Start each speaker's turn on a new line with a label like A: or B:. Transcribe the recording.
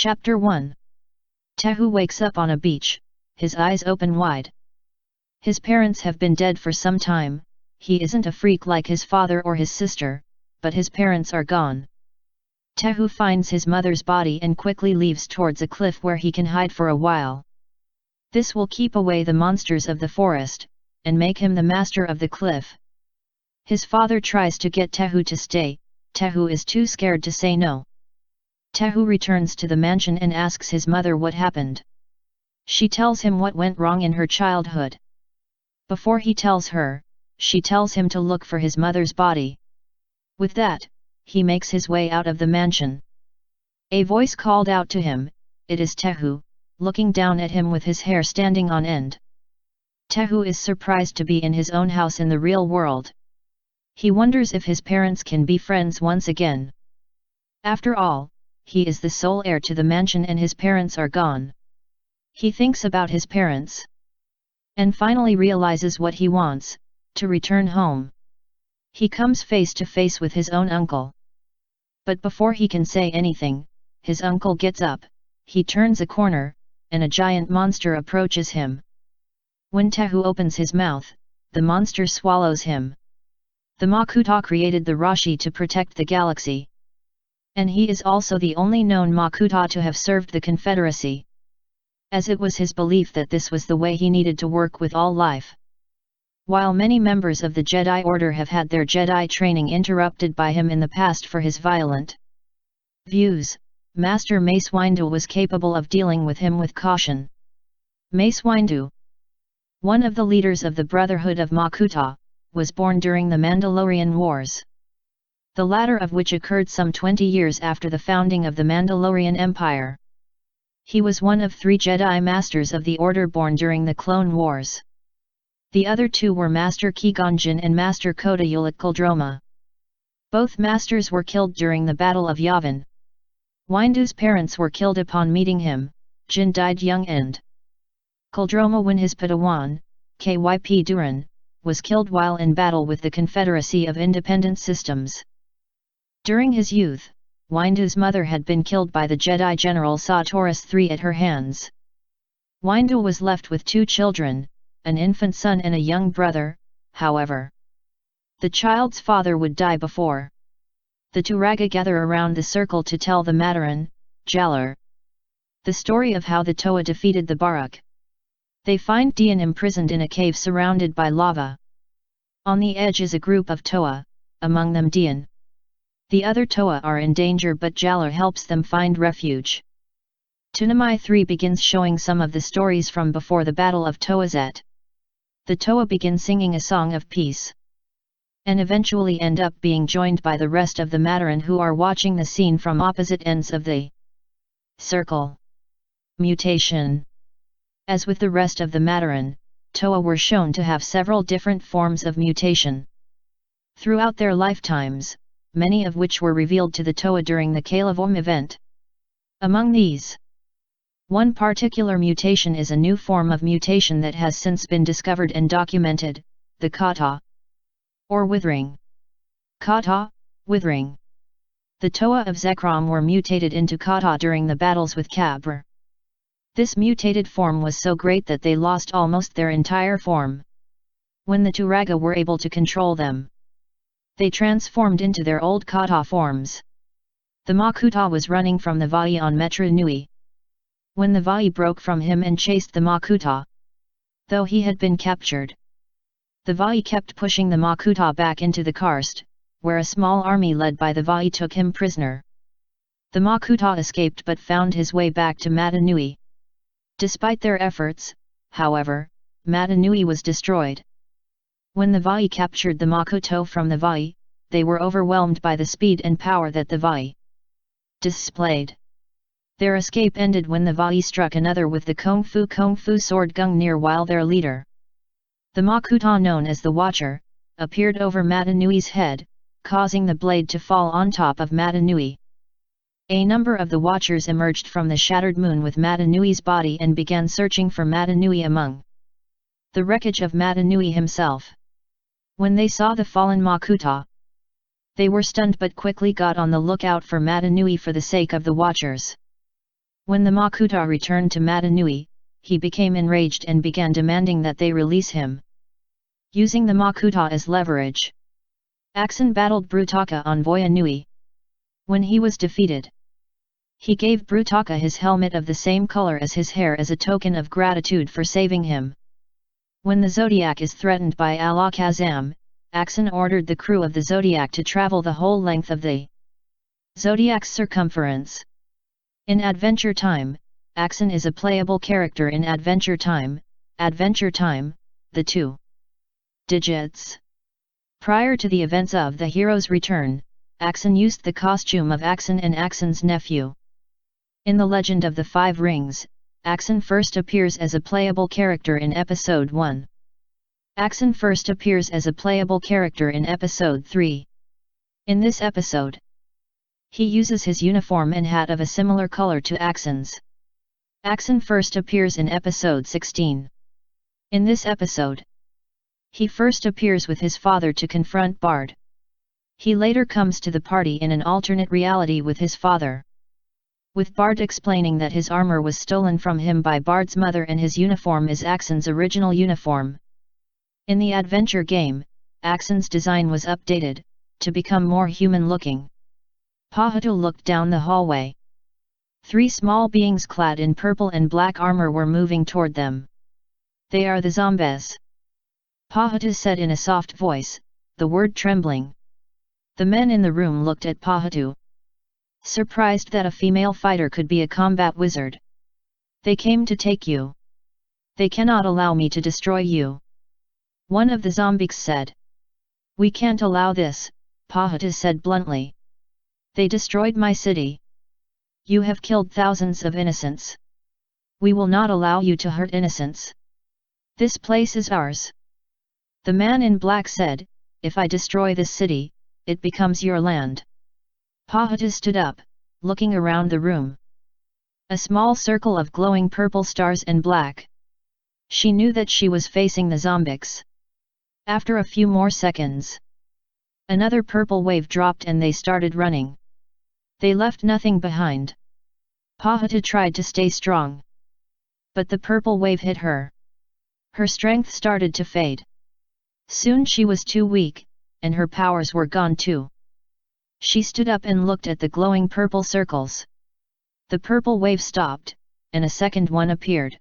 A: Chapter 1. Tehu wakes up on a beach, his eyes open wide. His parents have been dead for some time. He isn't a freak like his father or his sister, but his parents are gone. Tehu finds his mother's body and quickly leaves towards a cliff where he can hide for a while. This will keep away the monsters of the forest, and make him the master of the cliff. His father tries to get Tehu to stay. Tehu is too scared to say no. Tehu returns to the mansion and asks his mother what happened. She tells him what went wrong in her childhood. Before he tells her, she tells him to look for his mother's body. With that, he makes his way out of the mansion. A voice called out to him. It is Tehu, looking down at him with his hair standing on end. Tehu is surprised to be in his own house in the real world. He wonders if his parents can be friends once again. After all, he is the sole heir to the mansion and his parents are gone. He thinks about his parents. And finally realizes what he wants, to return home. He comes face to face with his own uncle. But before he can say anything, his uncle gets up, he turns a corner, and a giant monster approaches him. When Tehu opens his mouth, the monster swallows him. The Makuta created the Rashi to protect the galaxy. And he is also the only known Makuta to have served the Confederacy. As it was his belief that this was the way he needed to work with all life. While many members of the Jedi Order have had their Jedi training interrupted by him in the past for his violent views, Master Mace Windu was capable of dealing with him with caution. Mace Windu, one of the leaders of the Brotherhood of Makuta, was born during the Mandalorian Wars. The latter of which occurred some 20 years after the founding of the Mandalorian Empire. He was one of 3 Jedi Masters of the Order born during the Clone Wars. The other 2 were Master Qui-Gon Jinn and Master Koda Ulic Qel-Droma. Both masters were killed during the Battle of Yavin. Windu's parents were killed upon meeting him. Jinn died young and Qel-Droma, when his Padawan, Kyp Duran, was killed while in battle with the Confederacy of Independent Systems. During his youth, Windu's mother had been killed by the Jedi General Saw-Torres III at her hands. Windu was left with 2 children, an infant son and a young brother. However, the child's father would die before the Turaga gather around the circle to tell the Mataran, Jalur, the story of how the Toa defeated the Barak. They find Dian imprisoned in a cave surrounded by lava. On the edge is a group of Toa, among them Dian. The other Toa are in danger, but Jalur helps them find refuge. Toonami 3 begins showing some of the stories from before the Battle of Toazet. The Toa begin singing a song of peace. And eventually end up being joined by the rest of the Mataran, who are watching the scene from opposite ends of the circle. Mutation. As with the rest of the Mataran, Toa were shown to have several different forms of mutation. Throughout their lifetimes, many of which were revealed to the Toa during the Kalavom event. Among these, one particular mutation is a new form of mutation that has since been discovered and documented, the Kata, or withering. Kata, withering. The Toa of Zekrom were mutated into Kata during the battles with Kabr. This mutated form was so great that they lost almost their entire form. When the Turaga were able to control them, they transformed into their old Kata forms. The Makuta was running from the Vai on Metra Nui. When the Vai broke from him and chased the Makuta, though he had been captured, the Vai kept pushing the Makuta back into the karst, where a small army led by the Vai took him prisoner. The Makuta escaped but found his way back to Mata Nui. Despite their efforts, however, Mata Nui was destroyed. When the Vai captured the Makuto from the Vai, they were overwhelmed by the speed and power that the Vai displayed. Their escape ended when the Vai struck another with the Kung Fu sword Gungnir, while their leader, the Makuta known as the Watcher, appeared over Mata Nui's head, causing the blade to fall on top of Mata Nui. A number of the Watchers emerged from the shattered moon with Mata Nui's body and began searching for Mata Nui among the wreckage of Mata Nui himself. When they saw the fallen Makuta, they were stunned but quickly got on the lookout for Mata Nui for the sake of the Watchers. When the Makuta returned to Matanui, he became enraged and began demanding that they release him. Using the Makuta as leverage, Axon battled Brutaka on Voya Nui. When he was defeated, he gave Brutaka his helmet of the same color as his hair as a token of gratitude for saving him. When the Zodiac is threatened by Alakazam, Axon ordered the crew of the Zodiac to travel the whole length of the Zodiac's circumference. In Adventure Time, Axon is a playable character in Adventure Time, the 2 digits. Prior to the events of the hero's return, Axon used the costume of Axon and Axon's nephew. In the Legend of the Five Rings, Axon first appears as a playable character in Episode 1. Axon first appears as a playable character in Episode 3. In this episode, he uses his uniform and hat of a similar color to Axon's. Axon first appears in Episode 16. In this episode, he first appears with his father to confront Bard. He later comes to the party in an alternate reality with his father, with Bard explaining that his armor was stolen from him by Bard's mother and his uniform is Axon's original uniform. In the adventure game, Axon's design was updated, to become more human-looking. Pahatu looked down the hallway. 3 small beings clad in purple and black armor were moving toward them. They are the zombies. Pahatu said in a soft voice, the word trembling. The men in the room looked at Pahatu, surprised that a female fighter could be a combat wizard. They came to take you. They cannot allow me to destroy you. One of the zombies said. We can't allow this, Pahatu said bluntly. They destroyed my city. You have killed thousands of innocents. We will not allow you to hurt innocents. This place is ours. The man in black said, if I destroy this city, it becomes your land. Pahatu stood up, looking around the room. A small circle of glowing purple stars and black. She knew that she was facing the zombies. After a few more seconds, another purple wave dropped and they started running. They left nothing behind. Pahatu tried to stay strong, but the purple wave hit her. Her strength started to fade. Soon she was too weak, and her powers were gone too. She stood up and looked at the glowing purple circles. The purple wave stopped, and a second one appeared.